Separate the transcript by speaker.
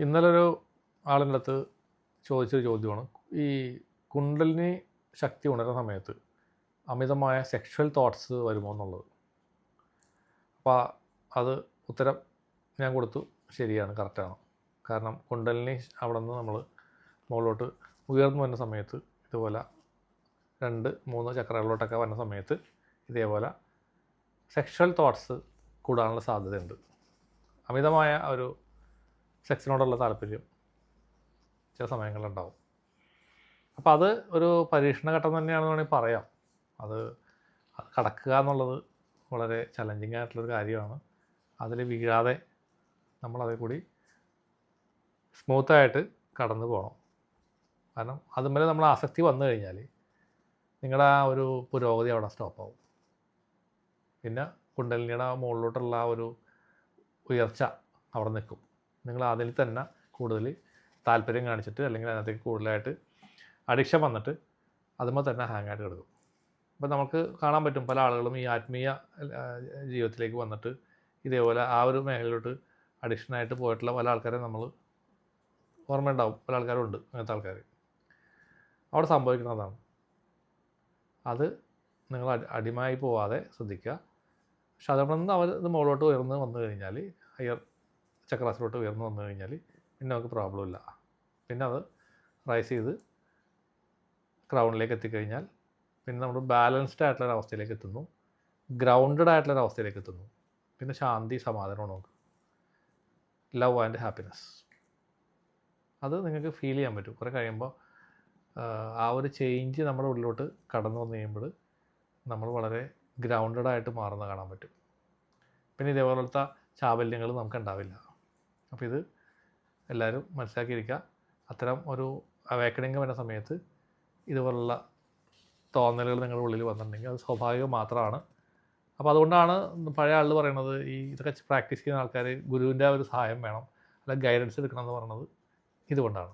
Speaker 1: ഇന്നലെ ഒരു ആളിൻ്റെ അടുത്ത് ചോദിച്ചൊരു ചോദ്യമാണ് ഈ കുണ്ടലിനി ശക്തി ഉണരുന്ന സമയത്ത് അമിതമായ സെക്ഷൽ തോട്ട്സ് വരുമോ എന്നുള്ളത്. അപ്പോൾ അത് ഉത്തരം ഞാൻ കൊടുത്തു, ശരിയാണ്, കറക്റ്റാണ്. കാരണം കുണ്ടലിനി അവിടെ നിന്ന് നമ്മൾ മുകളിലോട്ട് ഉയർന്നു വരുന്ന സമയത്ത് ഇതുപോലെ 2-3 ചക്രകളിലോട്ടൊക്കെ വരുന്ന സമയത്ത് ഇതേപോലെ സെക്ഷൽ തോട്ട്സ് കൂടാനുള്ള സാധ്യതയുണ്ട്. അമിതമായ ഒരു സെക്സിനോടുള്ള താല്പര്യം ചില സമയങ്ങളിലുണ്ടാവും. അപ്പോൾ അത് ഒരു പരീക്ഷണഘട്ടം തന്നെയാണെന്ന് വേണമെങ്കിൽ പറയാം. അത് കടക്കുക എന്നുള്ളത് വളരെ ചലഞ്ചിങ് ആയിട്ടുള്ളൊരു കാര്യമാണ്. അതിൽ വീഴാതെ നമ്മളതിൽ കൂടി സ്മൂത്തായിട്ട് കടന്നു പോകണം. കാരണം അതുമേലെ നമ്മൾ ആസക്തി വന്നു കഴിഞ്ഞാൽ നിങ്ങളുടെ ആ ഒരു പുരോഗതി അവിടെ സ്റ്റോപ്പാവും. പിന്നെ കുണ്ടലിനിയുടെ മുകളിലോട്ടുള്ള ആ ഒരു ഉയർച്ച അവിടെ നിൽക്കും. നിങ്ങൾ അതിൽ തന്നെ കൂടുതൽ താല്പര്യം കാണിച്ചിട്ട് അല്ലെങ്കിൽ അതിനകത്തേക്ക് കൂടുതലായിട്ട് അഡിക്ഷൻ വന്നിട്ട് അതുമ്പോൾ തന്നെ ഹാങ് ആയിട്ട് കിടക്കും. അപ്പോൾ നമുക്ക് കാണാൻ പറ്റും പല ആളുകളും ഈ ആത്മീയ ജീവിതത്തിലേക്ക് വന്നിട്ട് ഇതേപോലെ ആ ഒരു മേഖലയിലോട്ട് അഡിക്ഷനായിട്ട് പോയിട്ടുള്ള പല ആൾക്കാരെ നമ്മൾ ഓർമ്മയുണ്ടാവും. പല ആൾക്കാരും ഉണ്ട് അങ്ങനത്തെ ആൾക്കാർ. അവിടെ സംഭവിക്കുന്നതാണ്. അത് നിങ്ങൾ അടിമായി പോവാതെ ശ്രദ്ധിക്കുക. പക്ഷെ അതവിടെ നിന്ന് അവർ ഇത് മുകളിലോട്ട് ഉയർന്ന് വന്നു കഴിഞ്ഞാൽ, ഹയർ ചക്രാസിലോട്ട് ഉയർന്നു വന്നു കഴിഞ്ഞാൽ പിന്നെ നമുക്ക് പ്രോബ്ലം ഇല്ല. പിന്നെ അത് റൈസ് ചെയ്ത് ക്രൗണിലേക്ക് എത്തിക്കഴിഞ്ഞാൽ പിന്നെ നമ്മൾ ബാലൻസ്ഡ് ആയിട്ടുള്ളൊരവസ്ഥയിലേക്ക് എത്തുന്നു, ഗ്രൗണ്ടഡ് ആയിട്ടുള്ളൊരവസ്ഥയിലേക്ക് എത്തുന്നു. പിന്നെ ശാന്തി, സമാധാനമാണ് നമുക്ക്, ലവ് ആൻഡ് ഹാപ്പിനെസ്. അത് നിങ്ങൾക്ക് ഫീൽ ചെയ്യാൻ പറ്റും. കുറേ കഴിയുമ്പോൾ ആ ഒരു ചേഞ്ച് നമ്മുടെ ഉള്ളിലോട്ട് കടന്നു വന്നു കഴിയുമ്പോൾ നമ്മൾ വളരെ ഗ്രൗണ്ടഡ് ആയിട്ട് മാറുന്ന കാണാൻ പറ്റും. പിന്നെ ഇതേപോലത്തെ ചാബല്യങ്ങൾ നമുക്ക് ഉണ്ടാവില്ല. അപ്പോൾ ഇത് എല്ലാവരും മനസ്സിലാക്കിയിരിക്കുക. അത്തരം ഒരു അവേക്കണിങ് വരുന്ന സമയത്ത് ഇതുപോലുള്ള തോന്നലുകൾ നിങ്ങളുടെ ഉള്ളിൽ വന്നിട്ടുണ്ടെങ്കിൽ അത് സ്വാഭാവികം മാത്രമാണ്. അപ്പോൾ അതുകൊണ്ടാണ് പഴയ ആൾ പറയുന്നത് ഈ ഇതൊക്കെ പ്രാക്ടീസ് ചെയ്യുന്ന ആൾക്കാർ ഗുരുവിൻ്റെ ഒരു സഹായം വേണം, അല്ലെങ്കിൽ ഗൈഡൻസ് എടുക്കണം എന്ന് പറയുന്നത് ഇതുകൊണ്ടാണ്.